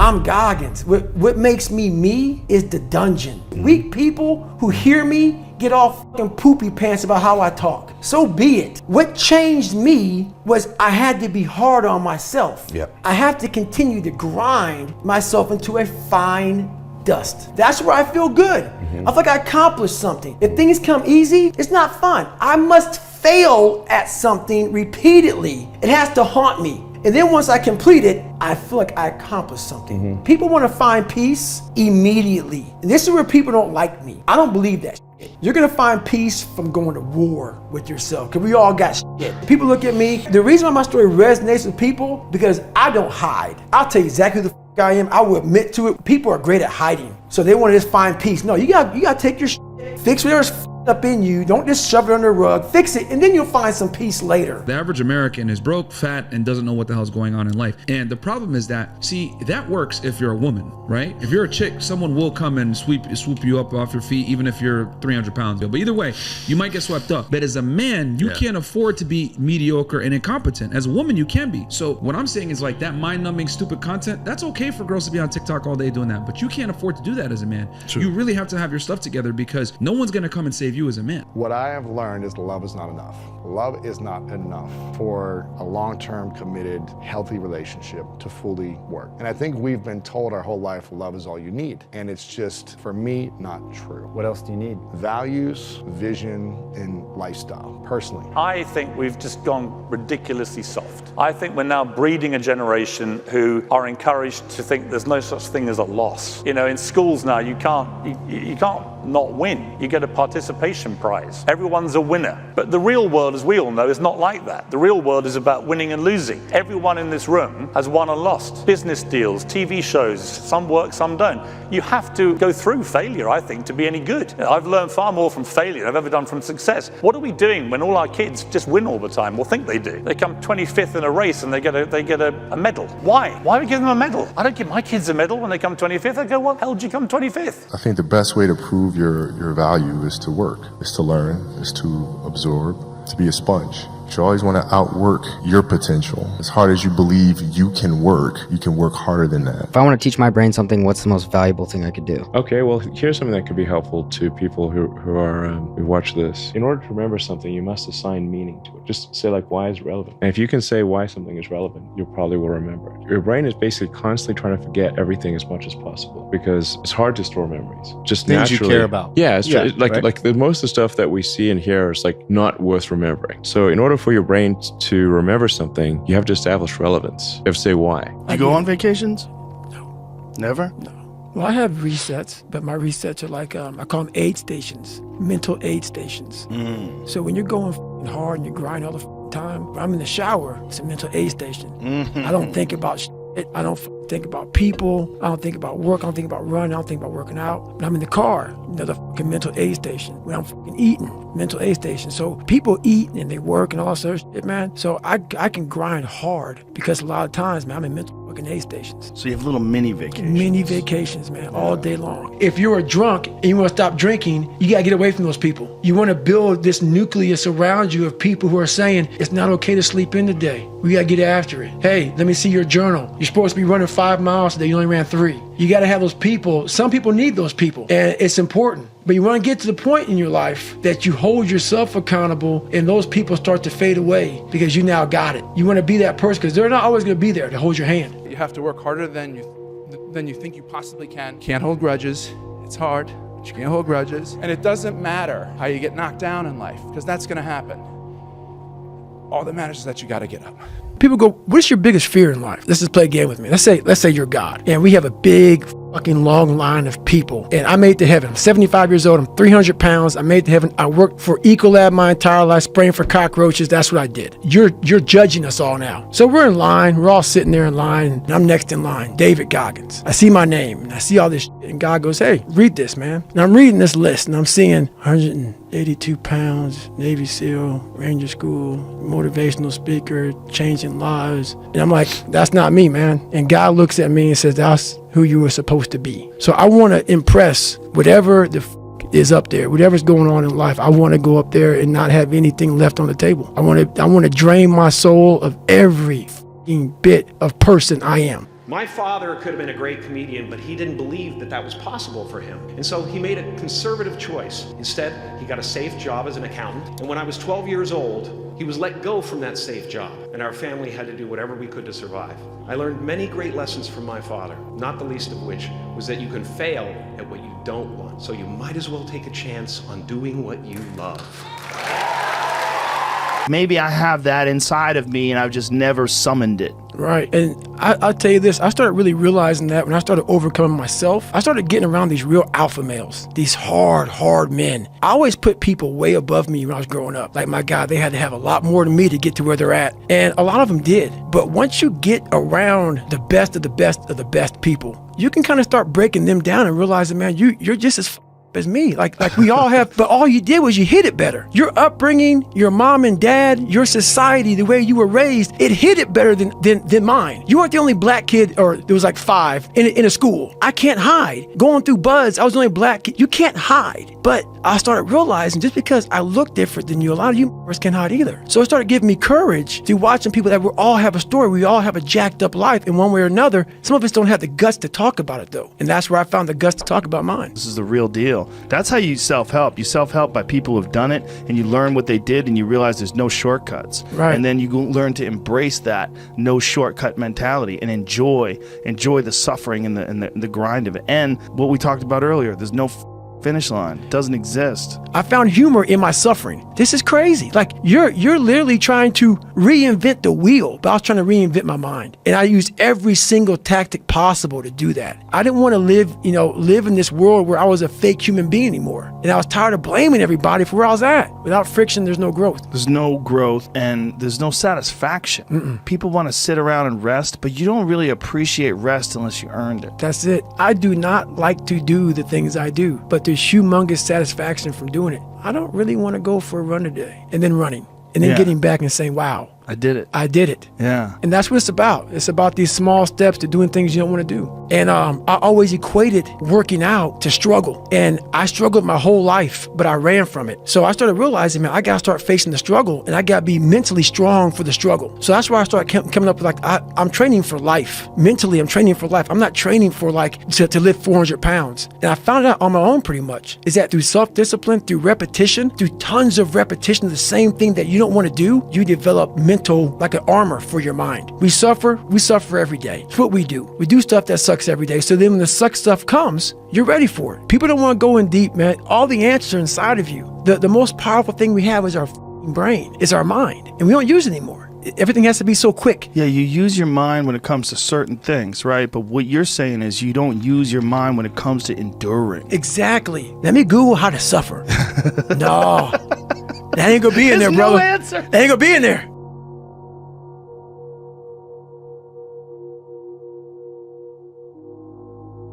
I'm Goggins. What makes me me is the dungeon. Weak people who hear me get all fucking poopy pants about how I talk. So be it. What changed me was I had to be hard on myself. Yep. I have to continue to grind myself into a fine dust. That's where I feel good. I feel like I accomplished something. If things come easy, it's not fun. I must fail at something repeatedly. It has to haunt me. And then once I complete it, I feel like I accomplished something. People want to find peace immediately. And this is where people don't like me. I don't believe that shit. You're gonna find peace from going to war with yourself, because we all got shit. People look at me, the reason why my story resonates with people, because I don't hide. I'll tell you exactly who the fuck I am. I will admit to it. People are great at hiding. So they want to just find peace. No, you gotta take your shit, fix whatever's up in you. Don't just shove it under the rug. Fix it, and then you'll find some peace later. The average American is broke, fat, and doesn't know what the hell's going on in life. And the problem is that, see, that works if you're a woman, right? If you're a chick, someone will come and swoop you up off your feet, even if you're 300 pounds. But either way, you might get swept up. But as a man, you can't afford to be mediocre and incompetent. As a woman, you can be. So what I'm saying is, like, that mind-numbing, stupid content, that's okay for girls to be on TikTok all day doing that. But you can't afford to do that as a man. True. You really have to have your stuff together, because no one's gonna come and save you as a man. What I have learned is love is not enough. Love is not enough for a long-term, committed, healthy relationship to fully work. And I think we've been told our whole life love is all you need. And it's just, for me, not true. What else do you need? Values, vision, and lifestyle, personally. I think we've just gone ridiculously soft. I think we're now breeding a generation who are encouraged to think there's no such thing as a loss. You know, in schools now, you can't not win. You get a participation prize. Everyone's a winner. But the real world, as we all know, is not like that. The real world is about winning and losing. Everyone in this room has won and lost. Business deals, TV shows, some work, some don't. You have to go through failure, I think, to be any good. I've learned far more from failure than I've ever done from success. What are we doing when all our kids just win all the time, or think they do? They come 25th in a race and they get a medal. Why? Why do we give them a medal? I don't give my kids a medal when they come 25th. I go, what the hell did you come 25th? I think the best way to prove your value is to work, is to learn, is to absorb, to be a sponge. You always want to outwork your potential. As hard as you believe you can work harder than that. If I want to teach my brain something, what's the most valuable thing I could do? Okay, well, here's something that could be helpful to people who watch this. In order to remember something, you must assign meaning to it. Just say, like, why is it relevant? And if you can say why something is relevant, you probably will remember it. Your brain is basically constantly trying to forget everything as much as possible, because it's hard to store memories. Just things naturally, you care about. Yeah, it's right? like most of the stuff that we see and hear is like not worth remembering. So in order for your brain to remember something, you have to establish relevance. You have to say why. You go on vacations? No. Never? No. Well, I have resets, but my resets are like, I call them aid stations, mental aid stations. So when you're going hard and you grind all the time, I'm in the shower, it's a mental aid station. I don't think about shit. I don't think about people. I don't think about work. I don't think about running. I don't think about working out. When I'm in the car, another fucking mental aid station. When I'm fucking eating, mental aid station. So people eat and they work and all that sort of shit, man. So I can grind hard, because a lot of times, man, I'm in mental fucking aid stations. So you have little mini vacations. Mini vacations, man, all day long. If you're a drunk and you want to stop drinking, you got to get away from those people. You want to build this nucleus around you of people who are saying, it's not okay to sleep in today. We got to get after it. Hey, let me see your journal. You're supposed to be running 5 miles today. You only ran 3. You got to have those people. Some people need those people, and it's important. But you want to get to the point in your life that you hold yourself accountable, and those people start to fade away because you now got it. You want to be that person, because they're not always going to be there to hold your hand. You have to work harder than you think you possibly can. Can't hold grudges. It's hard, but you can't hold grudges. And it doesn't matter how you get knocked down in life, because that's going to happen. All that matters is that you got to get up. People go, what's your biggest fear in life? Let's just play a game with me. Let's say you're God, and we have a big fucking long line of people, and I made it to heaven. I'm 75 years old. I'm 300 pounds. I made it to heaven. I worked for Ecolab my entire life, spraying for cockroaches. That's what I did. You're judging us all now. So we're in line. We're all sitting there in line, and I'm next in line, David Goggins. I see my name, and I see all this shit, and God goes, hey, read this, man. And I'm reading this list, and I'm seeing 182 pounds, Navy SEAL, Ranger School, motivational speaker, changing lives. And I'm like, that's not me, man. And God looks at me and says, that's who you were supposed to be. So I want to impress whatever the is up there, whatever's going on in life. I want to go up there and not have anything left on the table. I want to drain my soul of every bit of person I am. My father could have been a great comedian, but he didn't believe that that was possible for him. And so he made a conservative choice. Instead, he got a safe job as an accountant. And when I was 12 years old, he was let go from that safe job, and our family had to do whatever we could to survive. I learned many great lessons from my father, not the least of which was that you can fail at what you don't want. So you might as well take a chance on doing what you love. Maybe I have that inside of me and I've just never summoned it. Right. And I'll tell you this, I started really realizing that when I started overcoming myself, I started getting around these real alpha males, these hard men. I always put people way above me when I was growing up. Like, my God, they had to have a lot more than me to get to where they're at. And a lot of them did. But once you get around the best of the best of the best people, you can kind of start breaking them down and realizing, man, you're just as as me. Like we all have, but all you did was you hit it better. Your upbringing, your mom and dad, your society, the way you were raised, it hit it better than mine. You weren't the only black kid, or there was like 5 in a school. I can't hide. Going through buds, I was the only black kid. You can't hide. But I started realizing just because I look different than you, a lot of you can't hide either. So it started giving me courage to watching people that we all have a story. We all have a jacked up life in one way or another. Some of us don't have the guts to talk about it though. And that's where I found the guts to talk about mine. This is the real deal. That's how you self-help. You self-help by people who've done it, and you learn what they did, and you realize there's no shortcuts. Right. And then you learn to embrace that no shortcut mentality and enjoy the suffering and the grind of it. And what we talked about earlier, there's no finish line. It doesn't exist. I found humor in my suffering. This is crazy. Like you're literally trying to reinvent the wheel, but I was trying to reinvent my mind. And I used every single tactic possible to do that. I didn't want to live in this world where I was a fake human being anymore. And I was tired of blaming everybody for where I was at. Without friction, there's no growth. There's no growth and there's no satisfaction. Mm-mm. People want to sit around and rest, but you don't really appreciate rest unless you earned it. That's it. I do not like to do the things I do, but there's humongous satisfaction from doing it. I don't really want to go for a run today and then running and then getting back and saying, wow, I did it. I did it. Yeah. And that's what it's about. It's about these small steps to doing things you don't want to do. And I always equated working out to struggle. And I struggled my whole life, but I ran from it. So I started realizing, man, I got to start facing the struggle, and I got to be mentally strong for the struggle. So that's where I started coming up with I'm training for life. Mentally, I'm training for life. I'm not training for to lift 400 pounds. And I found out on my own pretty much, is that through self-discipline, through repetition, through tons of repetition of the same thing that you don't want to do, you develop mental, like an armor for your mind. We suffer every day. It's what we do. We do stuff that sucks every day. So then when the suck stuff comes, you're ready for it. People don't want to go in deep, man. All the answers are inside of you. The most powerful thing we have is our brain, is our mind. And we don't use it anymore. Everything has to be so quick. Yeah, you use your mind when it comes to certain things, right? But what you're saying is you don't use your mind when it comes to enduring. Exactly. Let me Google how to suffer. No. That ain't gonna be in there, brother. No answer. That ain't gonna be in there.